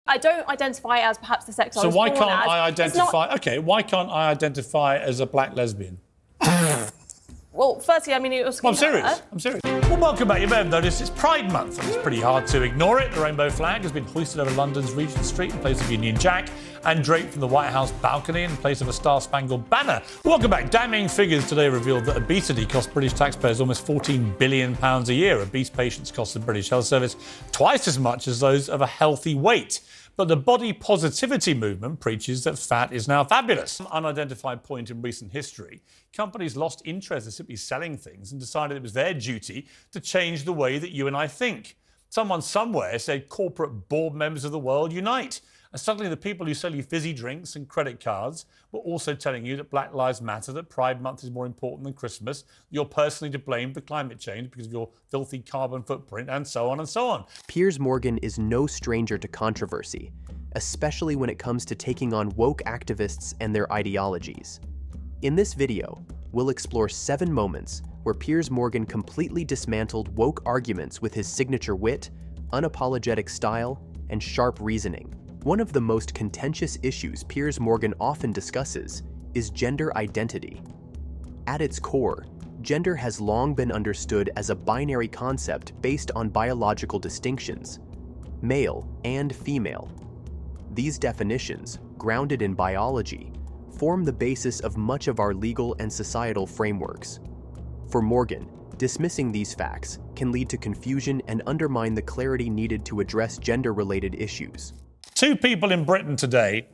I don't identify as perhaps the sex I was So why born can't as. I identify... OK, why can't I identify as a black lesbian? Well, firstly, I mean, it was... Well, I'm serious. Well, welcome back. You may have noticed it's Pride Month, and it's pretty hard to ignore it. The rainbow flag has been hoisted over London's Regent Street in place of Union Jack and draped from the White House balcony in place of a star-spangled banner. Welcome back. Damning figures today revealed that obesity costs British taxpayers almost £14 billion a year. Obese patients cost the British Health Service twice as much as those of a healthy weight. But the body positivity movement preaches that fat is now fabulous. Some unidentified point in recent history, companies lost interest in simply selling things and decided it was their duty to change the way that you and I think. Someone somewhere said corporate board members of the world unite. And suddenly the people who sell you fizzy drinks and credit cards were also telling you that Black Lives Matter, that Pride Month is more important than Christmas. You're personally to blame for climate change because of your filthy carbon footprint, and so on and so on. Piers Morgan is no stranger to controversy, especially when it comes to taking on woke activists and their ideologies. In this video, we'll explore 7 moments where Piers Morgan completely dismantled woke arguments with his signature wit, unapologetic style, and sharp reasoning. One of the most contentious issues Piers Morgan often discusses is gender identity. At its core, gender has long been understood as a binary concept based on biological distinctions, male and female. These definitions, grounded in biology, form the basis of much of our legal and societal frameworks. For Morgan, dismissing these facts can lead to confusion and undermine the clarity needed to address gender-related issues. 2 people in Britain today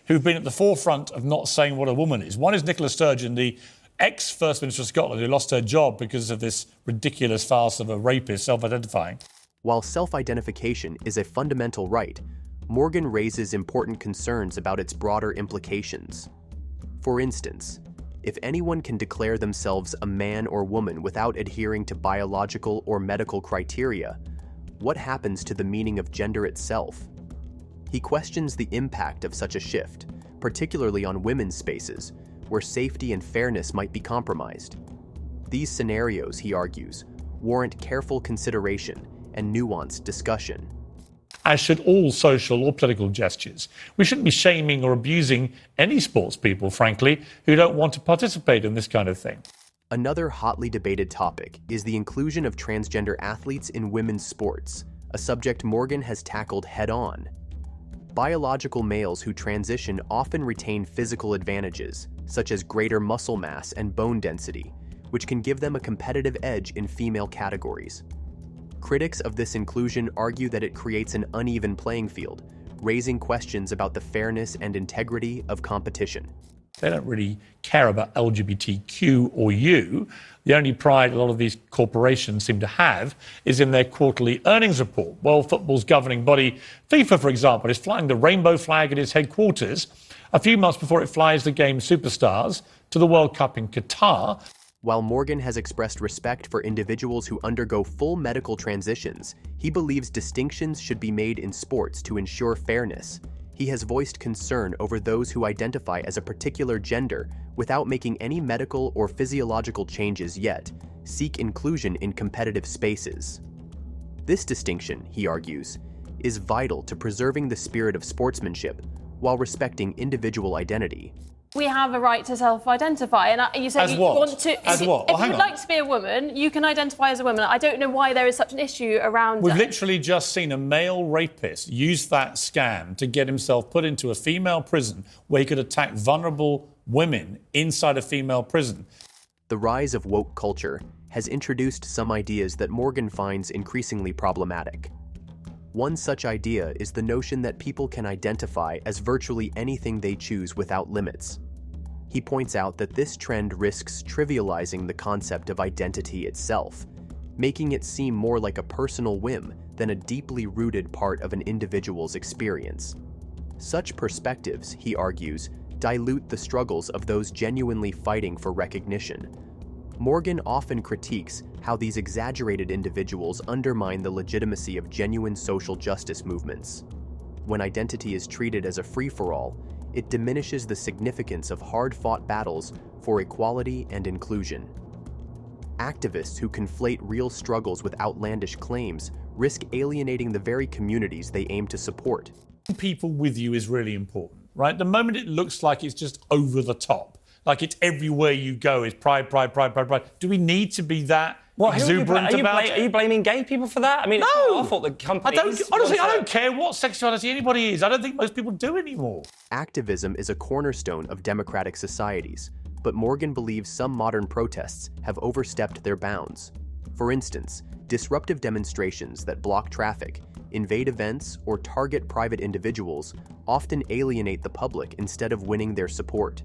who've been at the forefront of not saying what a woman is. One is Nicola Sturgeon, the ex-First Minister of Scotland, who lost her job because of this ridiculous farce of a rapist self-identifying. While self-identification is a fundamental right, Morgan raises important concerns about its broader implications. For instance, if anyone can declare themselves a man or woman without adhering to biological or medical criteria, what happens to the meaning of gender itself? He questions the impact of such a shift, particularly on women's spaces, where safety and fairness might be compromised. These scenarios, he argues, warrant careful consideration and nuanced discussion. As should all social or political gestures. We shouldn't be shaming or abusing any sports people, frankly, who don't want to participate in this kind of thing. Another hotly debated topic is the inclusion of transgender athletes in women's sports, a subject Morgan has tackled head-on. Biological males who transition often retain physical advantages, such as greater muscle mass and bone density, which can give them a competitive edge in female categories. Critics of this inclusion argue that it creates an uneven playing field, raising questions about the fairness and integrity of competition. They don't really care about LGBTQ or U. The only pride a lot of these corporations seem to have is in their quarterly earnings report. Well, football's governing body, FIFA, for example, is flying the rainbow flag at its headquarters a few months before it flies the game's superstars to the World Cup in Qatar. While Morgan has expressed respect for individuals who undergo full medical transitions, he believes distinctions should be made in sports to ensure fairness. He has voiced concern over those who identify as a particular gender without making any medical or physiological changes yet, seek inclusion in competitive spaces. This distinction, he argues, is vital to preserving the spirit of sportsmanship while respecting individual identity. We have a right to self-identify, and you said you want to... As what? If you would like to be a woman, you can identify as a woman. I don't know why there is such an issue around... We've literally just seen a male rapist use that scam to get himself put into a female prison where he could attack vulnerable women inside a female prison. The rise of woke culture has introduced some ideas that Morgan finds increasingly problematic. One such idea is the notion that people can identify as virtually anything they choose without limits. He points out that this trend risks trivializing the concept of identity itself, making it seem more like a personal whim than a deeply rooted part of an individual's experience. Such perspectives, he argues, dilute the struggles of those genuinely fighting for recognition. Morgan often critiques how these exaggerated individuals undermine the legitimacy of genuine social justice movements. When identity is treated as a free-for-all, it diminishes the significance of hard-fought battles for equality and inclusion. Activists who conflate real struggles with outlandish claims risk alienating the very communities they aim to support. People with you is really important, right? The moment it looks like it's just over the top, like it's everywhere you go is pride, pride, pride, pride, pride. Do we need to be that exuberant about it? Are you blaming gay people for that? I mean, No. it's our fault that companies... Honestly, I don't care what sexuality anybody is. I don't think most people do anymore. Activism is a cornerstone of democratic societies, but Morgan believes some modern protests have overstepped their bounds. For instance, disruptive demonstrations that block traffic, invade events, or target private individuals often alienate the public instead of winning their support.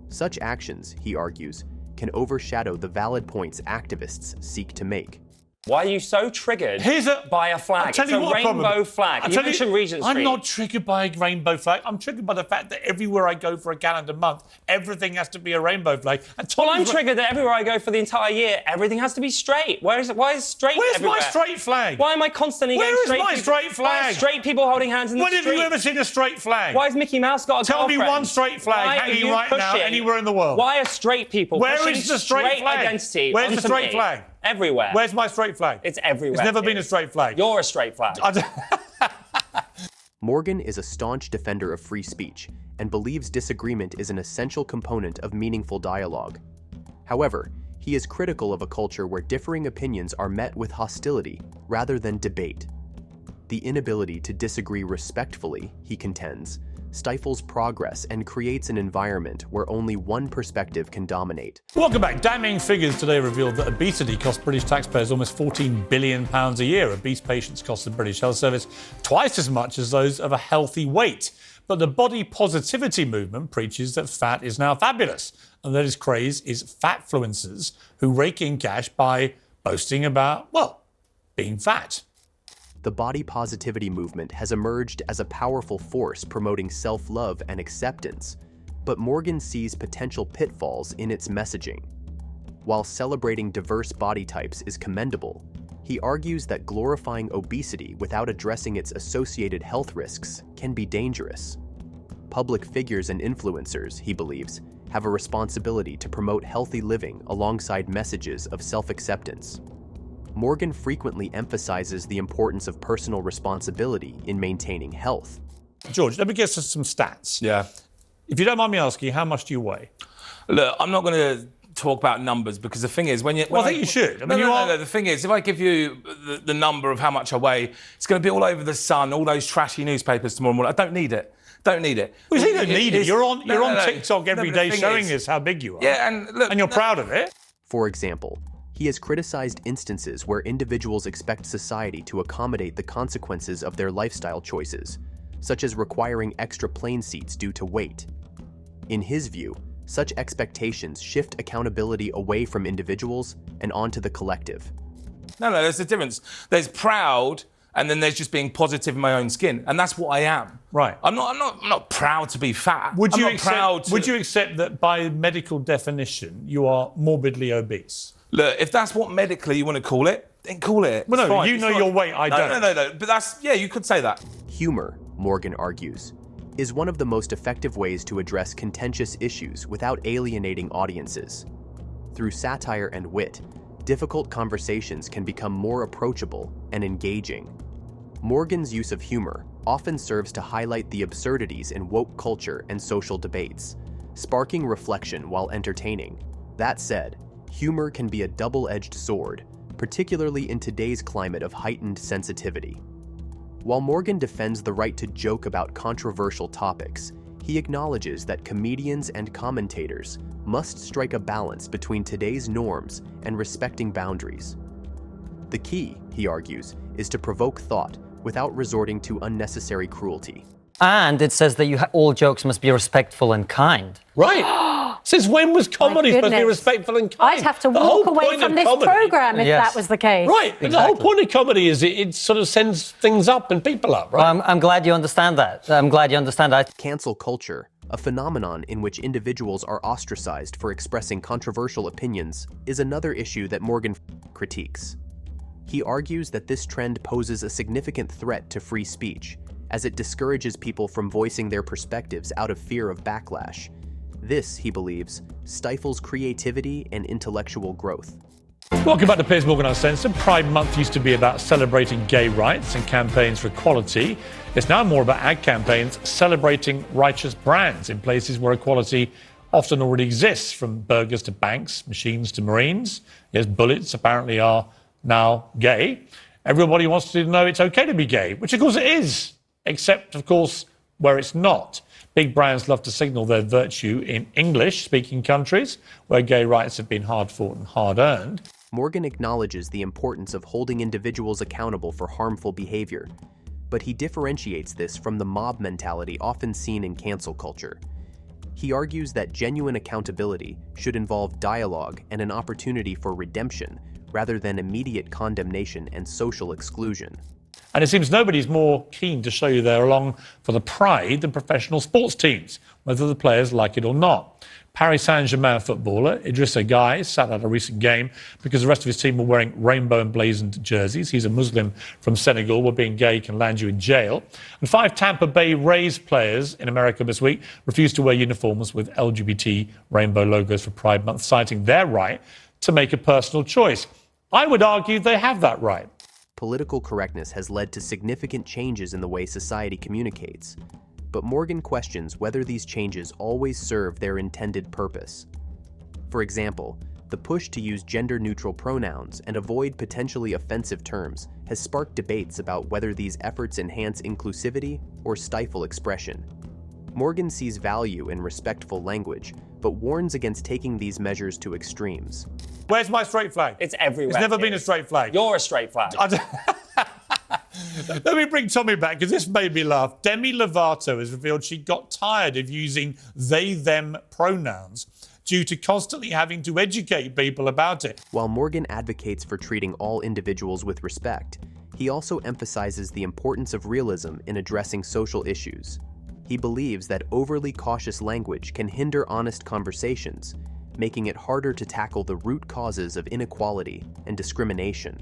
Such actions, he argues, can overshadow the valid points activists seek to make. Why are you so triggered by a flag? It's a rainbow flag. You mentioned Regent Street. I'm not triggered by a rainbow flag. I'm triggered by the fact that everywhere I go for a calendar month, everything has to be a rainbow flag. Well, I'm triggered that everywhere I go for the entire year, everything has to be straight. Why is straight everywhere? Where's my straight flag? Why am I constantly getting straight people? Where is my straight flag? Why are straight people holding hands in the street? When have you ever seen a straight flag? Why has Mickey Mouse got a girlfriend? Tell me one straight flag hanging right now anywhere in the world. Why are straight people pushing is the straight flag? Identity Where's the straight flag? Everywhere. Where's my straight flag? It's everywhere. It's never been a straight flag. You're a straight flag. Morgan is a staunch defender of free speech and believes disagreement is an essential component of meaningful dialogue. However, he is critical of a culture where differing opinions are met with hostility rather than debate. The inability to disagree respectfully, he contends, stifles progress and creates an environment where only one perspective can dominate. Welcome back. Damning figures today revealed that obesity costs British taxpayers almost £14 billion a year. Obese patients cost the British Health Service twice as much as those of a healthy weight. But the body positivity movement preaches that fat is now fabulous, and that its craze is fatfluencers who rake in cash by boasting about, well, being fat. The body positivity movement has emerged as a powerful force promoting self-love and acceptance, but Morgan sees potential pitfalls in its messaging. While celebrating diverse body types is commendable, he argues that glorifying obesity without addressing its associated health risks can be dangerous. Public figures and influencers, he believes, have a responsibility to promote healthy living alongside messages of self-acceptance. Morgan frequently emphasizes the importance of personal responsibility in maintaining health. George, let me get some stats. Yeah. If you don't mind me asking, how much do you weigh? Look, I'm not going to talk about numbers because the thing is, I think you should. I mean, no. The thing is, if I give you the number of how much I weigh, it's going to be all over the Sun, all those trashy newspapers tomorrow morning. I don't need it. Don't need it. Well, you don't need it. You're on TikTok every day showing us how big you are. Yeah, and look, and you're proud of it. For example, he has criticized instances where individuals expect society to accommodate the consequences of their lifestyle choices, such as requiring extra plane seats due to weight. In his view, such expectations shift accountability away from individuals and onto the collective. No, there's a difference. There's proud, and then there's just being positive in my own skin, and that's what I am. Right. I'm not proud to be fat. Would you accept that by medical definition you are morbidly obese? Look, if that's what medically you want to call it, then call it. Well, no, you know your weight, I don't. No. But you could say that. Humor, Morgan argues, is one of the most effective ways to address contentious issues without alienating audiences. Through satire and wit, difficult conversations can become more approachable and engaging. Morgan's use of humor often serves to highlight the absurdities in woke culture and social debates, sparking reflection while entertaining. That said, humor can be a double-edged sword, particularly in today's climate of heightened sensitivity. While Morgan defends the right to joke about controversial topics, he acknowledges that comedians and commentators must strike a balance between today's norms and respecting boundaries. The key, he argues, is to provoke thought without resorting to unnecessary cruelty. And it says that all jokes must be respectful and kind. Right. Since when was comedy supposed to be respectful and kind? I'd have to walk away from this programme if that was the case. Right. Exactly. The whole point of comedy is it sort of sends things up and people up, right? Well, I'm glad you understand that. I'm glad you understand that. Cancel culture, a phenomenon in which individuals are ostracized for expressing controversial opinions, is another issue that Morgan critiques. He argues that this trend poses a significant threat to free speech, as it discourages people from voicing their perspectives out of fear of backlash. This, he believes, stifles creativity and intellectual growth. Welcome back to Piers Morgan Uncensored. Pride Month used to be about celebrating gay rights and campaigns for equality. It's now more about ad campaigns celebrating righteous brands in places where equality often already exists, from burgers to banks, machines to Marines. Yes, bullets apparently are now gay. Everybody wants to know it's okay to be gay, which of course it is, except of course where it's not. Big brands love to signal their virtue in English-speaking countries where gay rights have been hard-fought and hard-earned. Morgan acknowledges the importance of holding individuals accountable for harmful behavior, but he differentiates this from the mob mentality often seen in cancel culture. He argues that genuine accountability should involve dialogue and an opportunity for redemption rather than immediate condemnation and social exclusion. And it seems nobody's more keen to show you they're along for the pride than professional sports teams, whether the players like it or not. Paris Saint-Germain footballer Idrissa Gueye sat out a recent game because the rest of his team were wearing rainbow emblazoned jerseys. He's a Muslim from Senegal, where being gay can land you in jail. And 5 Tampa Bay Rays players in America this week refused to wear uniforms with LGBT rainbow logos for Pride Month, citing their right to make a personal choice. I would argue they have that right. Political correctness has led to significant changes in the way society communicates, but Morgan questions whether these changes always serve their intended purpose. For example, the push to use gender-neutral pronouns and avoid potentially offensive terms has sparked debates about whether these efforts enhance inclusivity or stifle expression. Morgan sees value in respectful language, but warns against taking these measures to extremes. Where's my straight flag? It's everywhere. It's never been a straight flag. You're a straight flag. Let me bring Tommy back, because this made me laugh. Demi Lovato has revealed she got tired of using they-them pronouns due to constantly having to educate people about it. While Morgan advocates for treating all individuals with respect, he also emphasizes the importance of realism in addressing social issues. He believes that overly cautious language can hinder honest conversations, making it harder to tackle the root causes of inequality and discrimination.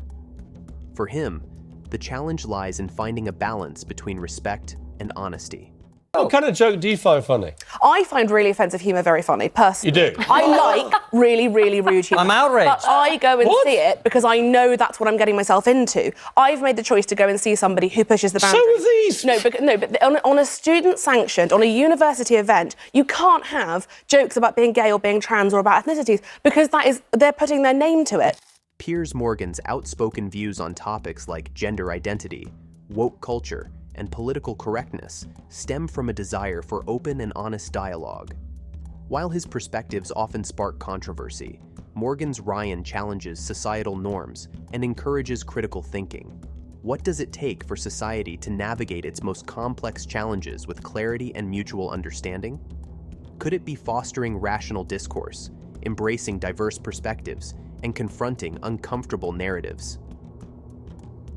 For him, the challenge lies in finding a balance between respect and honesty. What kind of joke do you find funny? I find really offensive humour very funny, personally. You do? I like really, really rude humour. I'm outraged. But I go and see it because I know that's what I'm getting myself into. I've made the choice to go and see somebody who pushes the boundaries. So are these. No, but on a student-sanctioned, on a university event, you can't have jokes about being gay or being trans or about ethnicities, because they're putting their name to it. Piers Morgan's outspoken views on topics like gender identity, woke culture, and political correctness stem from a desire for open and honest dialogue. While his perspectives often spark controversy, Morgan's Ryan challenges societal norms and encourages critical thinking. What does it take for society to navigate its most complex challenges with clarity and mutual understanding? Could it be fostering rational discourse, embracing diverse perspectives, and confronting uncomfortable narratives?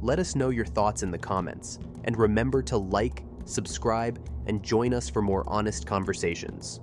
Let us know your thoughts in the comments, and remember to like, subscribe, and join us for more honest conversations.